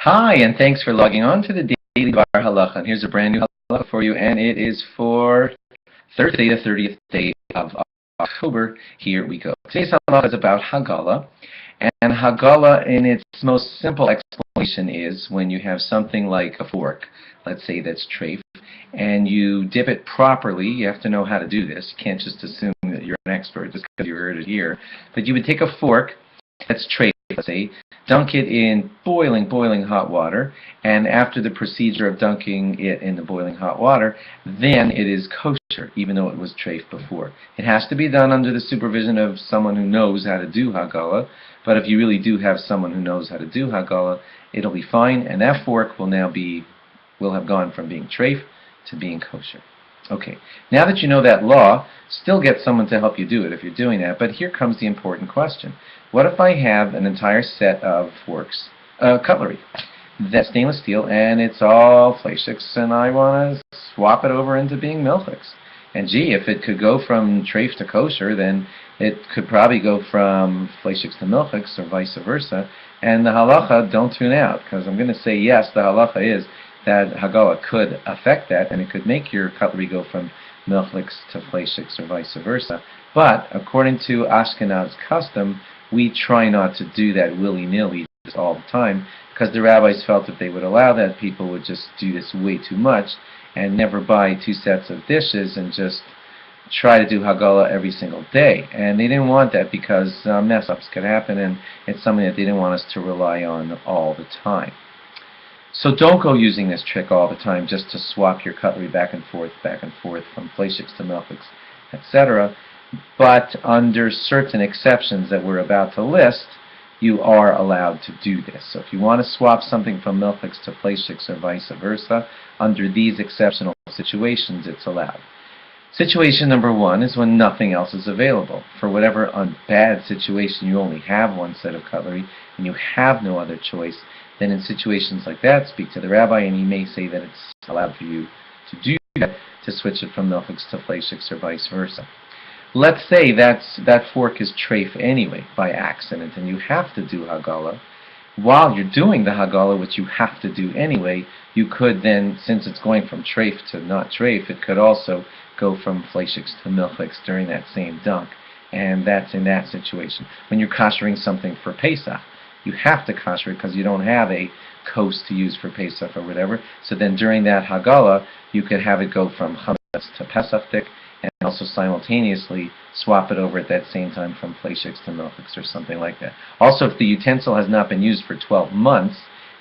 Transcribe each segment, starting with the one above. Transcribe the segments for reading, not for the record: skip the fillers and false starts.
Hi, and thanks for logging on to the Daily DVAR Halacha. And here's a brand new halacha for you, and it is for Thursday, the 30th day of October. Here we go. Today's halacha is about Hagala, and Hagala, in its most simple explanation, is when you have something like a fork, let's say that's treif, and you dip it properly. You have to know how to do this. You can't just assume that you're an expert just because you heard it here. But you would take a fork that's treif, let's say, dunk it in boiling hot water, and after the procedure of dunking it in the boiling hot water, then it is kosher, even though it was treif before. It has to be done under the supervision of someone who knows how to do Hagala, but if you really do have someone who knows how to do Hagala, it'll be fine, and that fork will have gone from being treif to being kosher. Okay, now that you know that law, still get someone to help you do it if you're doing that, but here comes the important question. What if I have an entire set of forks, cutlery, that's stainless steel, and it's all fleischiks, and I want to swap it over into being milchiks? And gee, if it could go from treif to kosher, then it could probably go from fleischiks to milchiks, or vice versa, and the halacha, don't tune out, because I'm going to say yes, the halacha is that Hagala could affect that, and it could make your cutlery go from milchiks to fleischiks, or vice versa. But according to Ashkenaz custom, we try not to do that willy-nilly all the time, because the rabbis felt if they would allow that, people would just do this way too much and never buy two sets of dishes and just try to do Hagala every single day. And they didn't want that because mess-ups could happen, and it's something that they didn't want us to rely on all the time. So don't go using this trick all the time just to swap your cutlery back and forth from fleischiks to milchiks, etc. But under certain exceptions that we're about to list, you are allowed to do this. So if you want to swap something from milchiks to fleischiks or vice versa, under these exceptional situations, it's allowed. Situation number one is when nothing else is available. For whatever bad situation, you only have one set of cutlery and you have no other choice, then in situations like that, speak to the rabbi and he may say that it's allowed for you to do that, to switch it from milchiks to fleischiks or vice versa. Let's say that fork is treif anyway, by accident, and you have to do Hagala. While you're doing the Hagala, which you have to do anyway, you could then, since it's going from treif to not treif, it could also go from fleischiks to milchiks during that same dunk. And that's in that situation. When you're koshering something for Pesach, you have to kosher it because you don't have a kos to use for Pesach or whatever. So then during that Hagala, you could have it go from chametz to pesachdik, and also simultaneously swap it over at that same time from fleischiks to milchiks or something like that. Also, if the utensil has not been used for 12 months,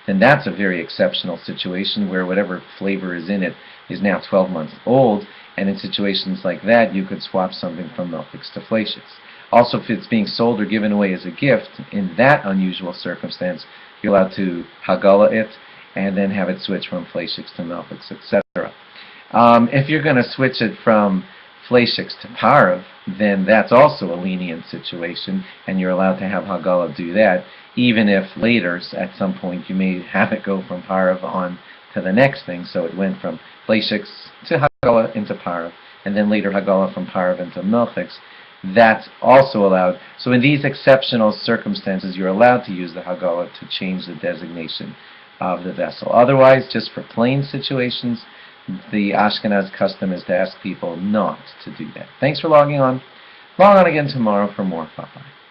then that's a very exceptional situation where whatever flavor is in it is now 12 months old, and in situations like that, you could swap something from milchiks to fleischiks. Also, if it's being sold or given away as a gift, in that unusual circumstance, you're allowed to Hagala it and then have it switch from fleischiks to milchiks, etc. If you're going to switch it from fleischiks to parav, then that's also a lenient situation, and you're allowed to have Hagala do that, even if later, at some point, you may have it go from parav on to the next thing, so it went from fleischiks to Hagala into parav, and then later Hagala from parav into milchiks. That's also allowed. So in these exceptional circumstances, you're allowed to use the Hagala to change the designation of the vessel. Otherwise, just for plain situations, the Ashkenaz custom is to ask people not to do that. Thanks for logging on. Log on again tomorrow for more. Bye-bye.